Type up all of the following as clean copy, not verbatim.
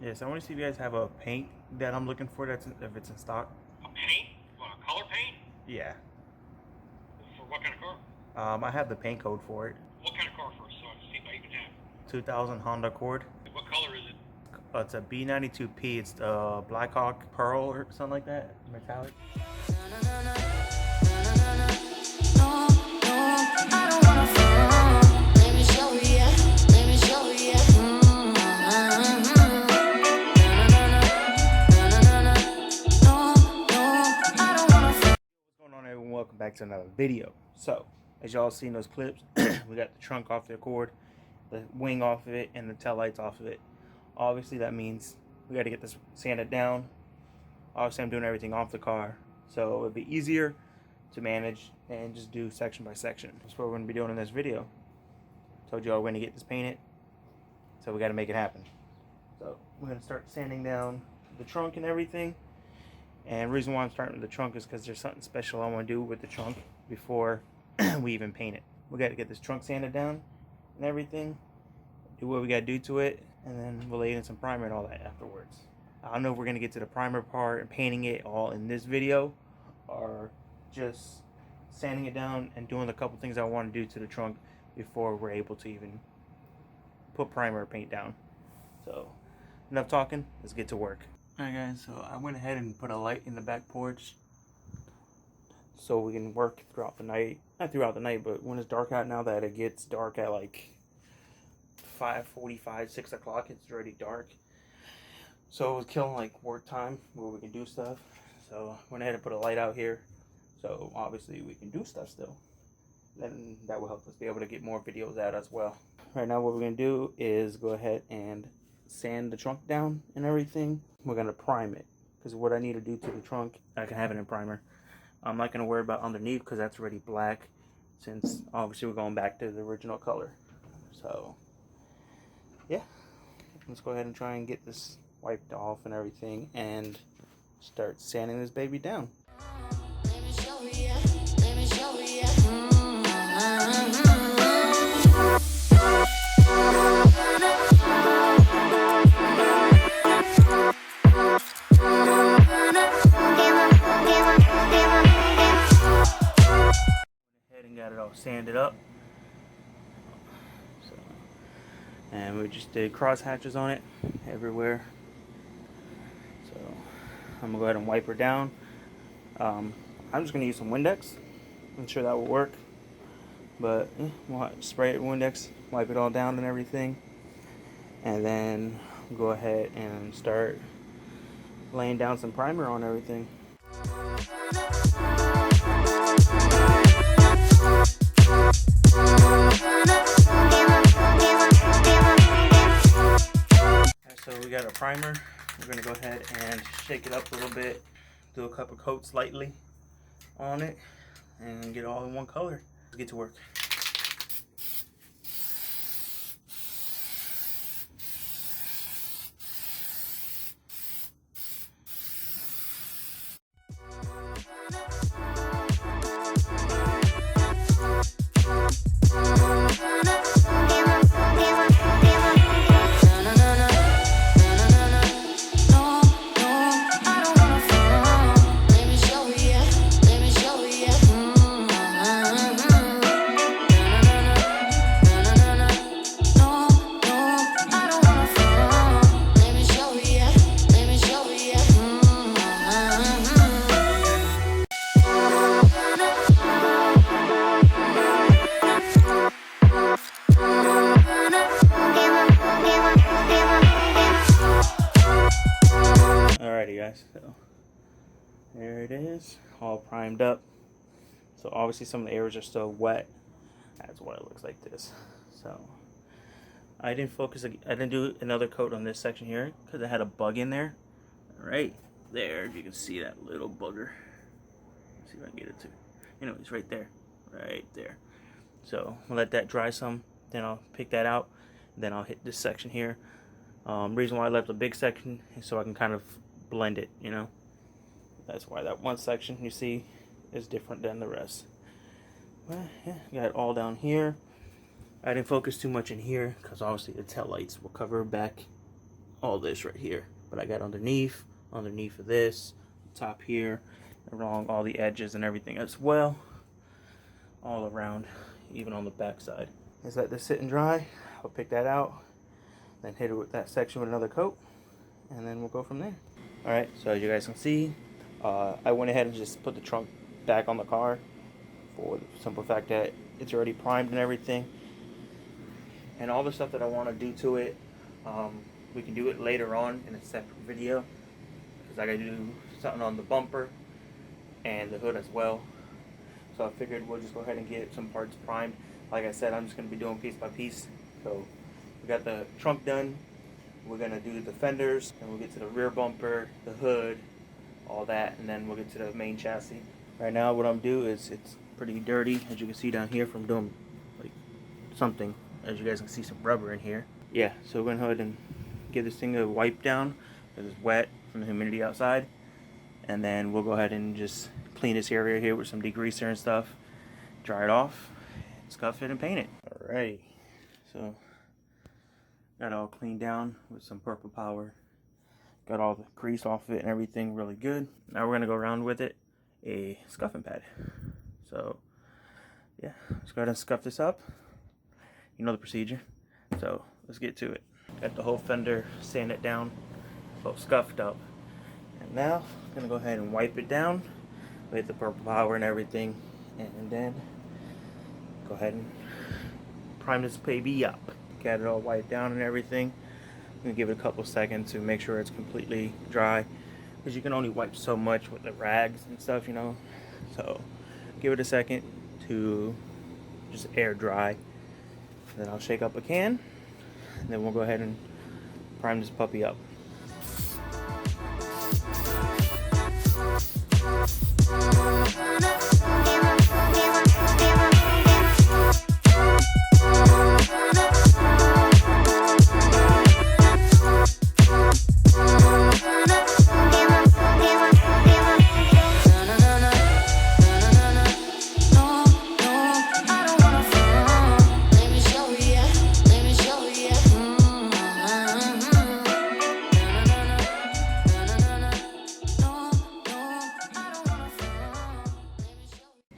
Yes, I want to see if you guys have a paint that I'm looking for. That's if it's in stock. A paint? What, a color paint? Yeah. For what kind of car? I have the paint code for it. What kind of car first, so I can see if I even have? 2000 Honda Accord. What color is it? It's a B92P. It's the Blackhawk Pearl or something like that, metallic. Welcome back to another video. So, as y'all seen those clips, we got the trunk off the Accord, the wing off of it, and the tail lights off of it. Obviously, that means we got to get this sanded down. Obviously, I'm doing everything off the car, so it'll be easier to manage and just do section by section. That's what we're going to be doing in this video. Told y'all we're going to get this painted, so we got to make it happen. So, we're going to start sanding down the trunk and everything. And the reason why I'm starting with the trunk is because there's something special I want to do with the trunk before we even paint it. We got to get this trunk sanded down and everything, do what we got to do to it, and then we'll lay in some primer and all that afterwards. I don't know if we're going to get to the primer part and painting it all in this video, or just sanding it down and doing a couple things I want to do to the trunk before we're able to even put primer or paint down. So, enough talking, let's get to work. Alright guys, so I went ahead and put a light in the back porch so we can work throughout the night. Not throughout the night, but when it's dark out now that it gets dark at like 5:45, 6 o'clock, it's already dark. So it was killing like work time where we can do stuff. So I went ahead and put a light out here. So obviously we can do stuff still. Then that will help us be able to get more videos out as well. Right now what we're going to do is go ahead and sand the trunk down and everything. We're going to prime it, because what I need to do to the trunk, I can have it in primer. I'm not going to worry about underneath because that's already black, since obviously we're going back to the original color. So yeah, let's go ahead and try and get this wiped off and everything and start sanding this baby down. Let me show you, let me show you. Got it all sanded up, so, and we just did cross hatches on it everywhere. So I'm gonna go ahead and wipe her down. I'm just gonna use some Windex. I'm sure that will work, but we'll spray it with Windex, wipe it all down and everything, and then go ahead and start laying down some primer on everything. So we got our primer. We're going to go ahead and shake it up a little bit, do a couple coats lightly on it, and get it all in one color. Let's get to work. So there it is, all primed up. So obviously some of the areas are still wet That's why it looks like this. So I didn't do another coat on this section here because it had a bug in there. Right there, you can see that little bugger. Let's see if I can get it to. Anyways, right there. Right there. So I'll let that dry some. Then I'll pick that out. Then I'll hit this section here. Reason why I left a big section is so I can kind of blend it, you know. That's why that one section you see is different than the rest. Well, yeah, got it all down here. I didn't focus too much in here because obviously the tail lights will cover back all this right here. But I got underneath of this, top here, along all the edges and everything as well. All around, even on the back side. Just let this sit and dry. I'll pick that out, then hit it with that section with another coat, and then we'll go from there. Alright, so as you guys can see, I went ahead and just put the trunk back on the car for the simple fact that it's already primed and everything. And all the stuff that I want to do to it, we can do it later on in a separate video, because I got to do something on the bumper and the hood as well. So I figured we'll just go ahead and get some parts primed. Like I said, I'm just going to be doing piece by piece. So we got the trunk done. We're going to do the fenders, and we'll get to the rear bumper, the hood, all that, and then we'll get to the main chassis. Right now what I'm doing is it's pretty dirty, as you can see down here from doing like something. As you guys can see, some rubber in here. Yeah, so we're going to go ahead and give this thing a wipe down because it's wet from the humidity outside. And then we'll go ahead and just clean this area here with some degreaser and stuff. Dry it off, scuff it, and paint it. Alrighty, so got it all cleaned down with some purple power. Got all the grease off of it and everything really good. Now we're going to go around with it a scuffing pad. So yeah, let's go ahead and scuff this up. You know the procedure. So let's get to it. Got the whole fender sanded down, all scuffed up. And now I'm going to go ahead and wipe it down with the purple power and everything. And then go ahead and prime this baby up. Got it all wiped down and everything. I'm going to give it a couple seconds to make sure it's completely dry, because you can only wipe so much with the rags and stuff, you know. So give it a second to just air dry. Then I'll shake up a can, and then we'll go ahead and prime this puppy up.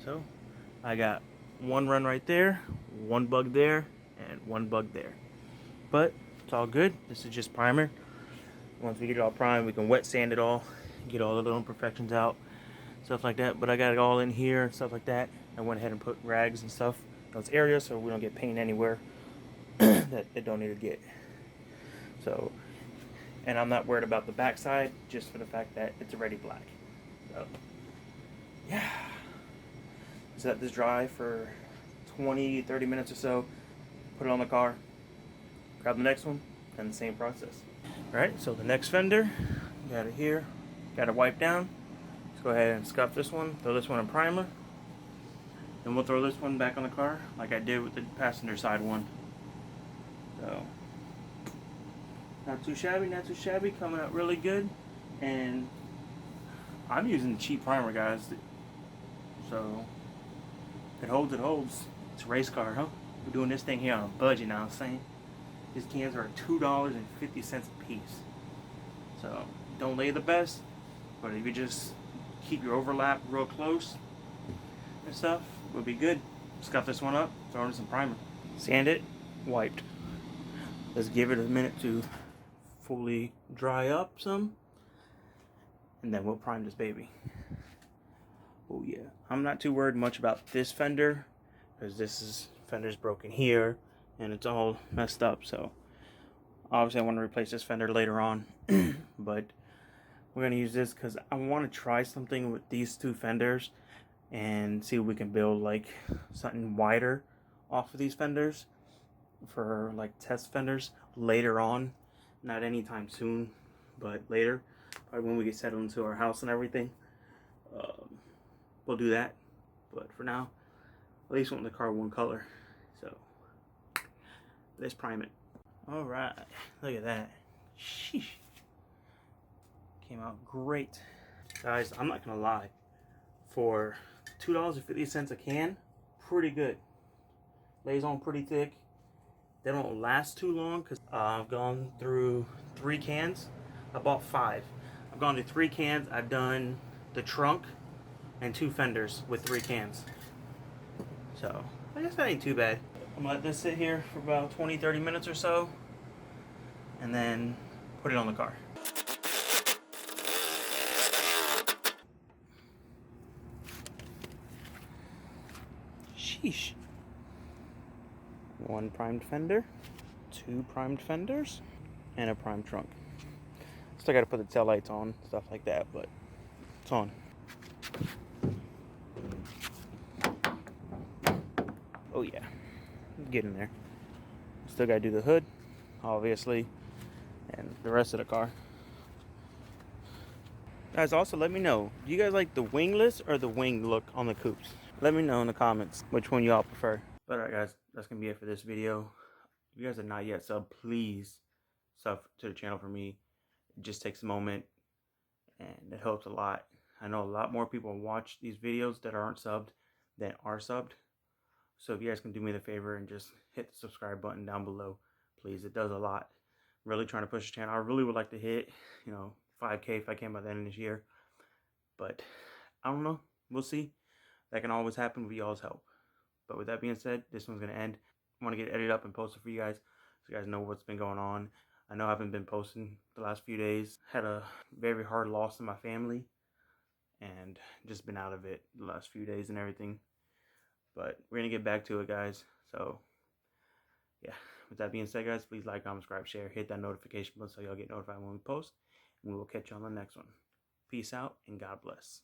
So I got one run right there, one bug there, and one bug there. But it's all good. This is just primer. Once we get it all primed, we can wet sand it all, get all the little imperfections out, stuff like that. But I got it all in here and stuff like that. I went ahead and put rags and stuff in those areas so we don't get paint anywhere that it don't need to get. So, and I'm not worried about the backside, just for the fact that it's already black. So, yeah. Just let this dry for 20-30 minutes or so. Put it on the car. Grab the next one, and the same process. Alright, so the next fender, got it here. Got it wiped down. Let's go ahead and scuff this one. Throw this one in primer. Then we'll throw this one back on the car, like I did with the passenger side one. So, not too shabby, coming out really good. And I'm using the cheap primer, guys. So, if it holds, it holds. It's a race car, huh? We're doing this thing here on a budget now, I'm saying. These cans are $2.50 a piece. So, don't lay the best, but if you just keep your overlap real close and stuff, we'll be good. Scuff this one up, throw in some primer. Sand it, wiped. Let's give it a minute to fully dry up some, and then we'll prime this baby. Oh yeah, I'm not too worried much about this fender, because fender's broken here and it's all messed up. So obviously I want to replace this fender later on, but we're going to use this because I want to try something with these two fenders and see if we can build like something wider off of these fenders for like test fenders later on. Not anytime soon, but later. Probably when we get settled into our house and everything. We'll do that. But for now, at least want the car one color. So let's prime it. Alright, look at that. Sheesh. Came out great. Guys, I'm not gonna lie. For $2.50 a can, pretty good. Lays on pretty thick. They don't last too long because I've gone through 3 cans. I bought 5. I've gone through 3 cans. I've done the trunk and 2 fenders with 3 cans. So I guess that ain't too bad. I'm gonna let this sit here for about 20-30 minutes or so and then put it on the car. Sheesh. 1 primed fender, 2 primed fenders, and a primed trunk. Still gotta put the tail lights on, stuff like that, but it's on. Oh yeah, get in there. Still gotta do the hood, obviously, and the rest of the car. Guys, also let me know, do you guys like the wingless or the wing look on the coupes? Let me know in the comments which one y'all prefer. But alright guys, that's gonna be it for this video. If you guys are not yet subbed, please sub to the channel for me. It just takes a moment and it helps a lot. I know a lot more people watch these videos that aren't subbed than are subbed. So if you guys can do me the favor and just hit the subscribe button down below, please. It does a lot. Really trying to push the channel. I really would like to hit, 5K if I can by the end of this year. But I don't know. We'll see. That can always happen with y'all's help. But with that being said, this one's going to end. I want to get edited up and posted for you guys so you guys know what's been going on. I know I haven't been posting the last few days. Had a very hard loss in my family and just been out of it the last few days and everything. But we're going to get back to it, guys. So, yeah. With that being said, guys, please like, comment, subscribe, share. Hit that notification button so y'all get notified when we post. And we will catch you on the next one. Peace out and God bless.